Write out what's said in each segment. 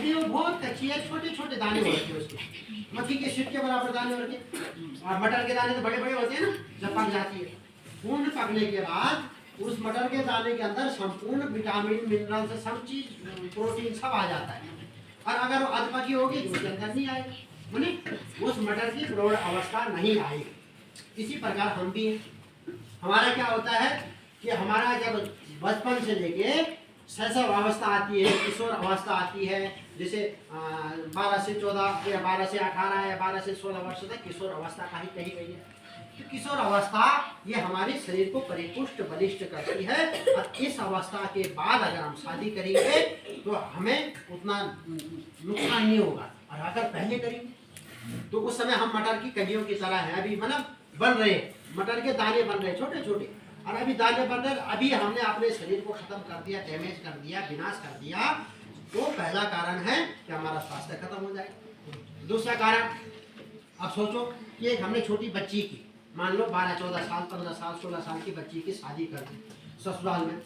अभी वो बहुत कच्ची है, छोटे छोटे दाने होते हैं उसके, मक्खी के सीट के बराबर दाने होते हैं। और मटर के दाने तो बड़े बड़े होते हैं ना, जब पक जाती है। पूर्ण पकने के बाद उस मटर के दाने के अंदर संपूर्ण विटामिन मिनरल से सब चीज प्रोटीन सब आ जाता है। और अगर वो अधपकी होगी तो उसके अंदर नहीं आएगा, माने उस मटर की प्रौढ़ अवस्था नहीं आएगी। इसी प्रकार हम भी हैं। हमारा क्या होता है कि हमारा जब बचपन से लेके शैशव अवस्था आती है, किशोर अवस्था आती है, जैसे 12 से 14 या 12 से 18 या 12 से 16 वर्ष तक किशोर अवस्था का ही कही गई है। तो किशोर अवस्था ये हमारे शरीर को परिपुष्ट बलिष्ठ करती है। और इस अवस्था के बाद अगर हम शादी करेंगे तो हमें उतना नुकसान नहीं होगा। और अगर पहले करेंगे तो उस समय हम मटर की कलियों की तरह हैं, अभी मतलब बन रहे हैं, मटर के दाने बन रहे छोटे छोटे, और अभी दाने बन रहे, अभी हमने अपने शरीर को खत्म कर दिया, डैमेज कर दिया, विनाश कर दिया। तो पहला कारण है कि हमारा स्वास्थ्य खत्म हो जाए। दूसरा कारण, अब सोचो कि एक हमने छोटी बच्ची की, मान लो 12 14 साल 15 साल 16 साल की बच्ची की शादी कर दी ससुराल में।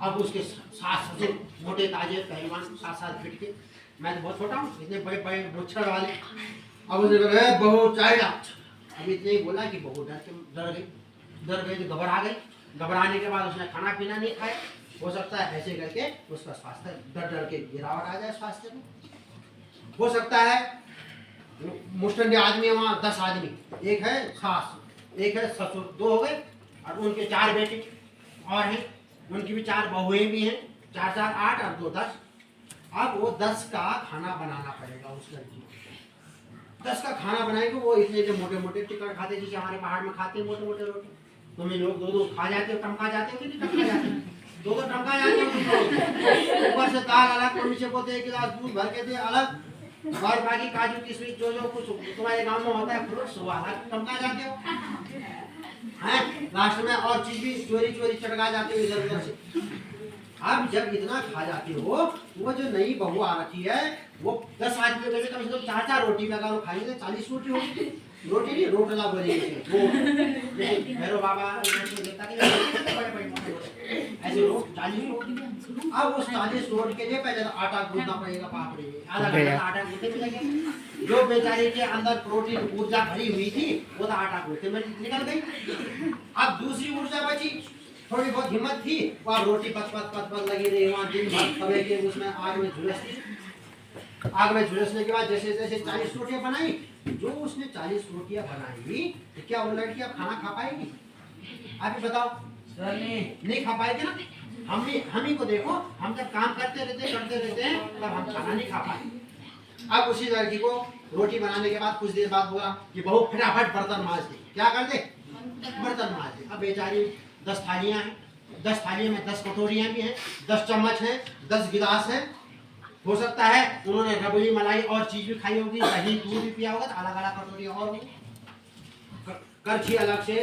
अब उसके सास ससुर मोटे ताजे पहलवान 7-7 फीट के, मैं तो बहुत छोटा हूँ, इतने बड़े बड़े मुच्छर वाले। अब उसे बहू चाहेगा, अब इतने ही बोला कि बहू डर गई तो घबरा गई। घबराने के बाद उसने खाना पीना नहीं खाया। हो सकता है ऐसे करके उसका स्वास्थ्य डर के गिरावट आ जाए स्वास्थ्य में। हो सकता है मुस्टंडे आदमी है वहाँ 10 आदमी, एक है सास, एक है ससुर, 2 हो गए, और उनके 4 बेटे और हैं, उनकी भी 4 बहुएं भी हैं, 4 4 8 और 2 10। अब वो 10 का खाना बनाना पड़ेगा उस लड़की को। 10 का खाना बनाएंगे, वो इतने मोटे मोटे टिकट खाते जैसे हमारे पहाड़ में खाते हैं मोटे मोटे रोटी। तुम्हें लोग 2-2 खा जाते हो, टमका जाते हो कि नहीं टमका जाते हो? 2-2 टमका जाते हो। ऊपर से दाल अलग, नीचे को 1 गिलास दूध भर के दे अलग, और बाकी काजू किशमिश जो जो कुछ तुम्हारे गांव में होता है फ्रूट्स वो अलग टमका जाते हो हैं। लास्ट में और चीज भी चोरी चोरी चटका जाते हो इधर उधर से। अब जब इतना खा जाते हो, वो जो नई बहू आ रखी है वो 10 आदमी में कम से कम 4-4 रोटी में अगर खाएंगे तो 40 रोटी होगी। रोटी नहीं, रोटला बोलेंगे भैरव बाबा ऐसे रोट 40 रोटी। अब उस 40 रोट के लिए पहले तो आटा गूंदना पड़ेगा, बाप रे आधा घंटा आटा गूंदने में लगेगा। जो बेचारी के अंदर प्रोटीन ऊर्जा भरी हुई थी वो तो आटा गूंदने में निकल गई। अब दूसरी ऊर्जा बची, थोड़ी बहुत हिम्मत थी, वहाँ रोटी पत लगी रही, वहाँ दिन भर तवे के उसमें आग में झुलसती। आग में झुलसने के बाद जैसे जैसे 40 रोटियां बनाई, जो उसने 40 रोटियां बनाई तो क्या वो लड़की अब खाना खा पाएगी? अभी बताओ, नहीं खा पाएगी ना। हम ही को देखो, हम जब काम करते रहते हैं तब हम खाना नहीं खा पाएंगे। अब उसी लड़की को रोटी बनाने के बाद कुछ देर बाद बोला कि बहू फटाफट बर्तन मांज दे। क्या कर दे? बर्तन मांज दे। अब बेचारी 10 थालियां हैं, 10 थालियों में 10 कटोरियां भी हैं, 10 चम्मच हैं, 10 गिलास हैं। हो सकता है उन्होंने रबड़ी मलाई और चीज भी खाई होगी, दही दूध भी पिया होगा, तो अलग अलग कटोरी और होगी, करछी अलग से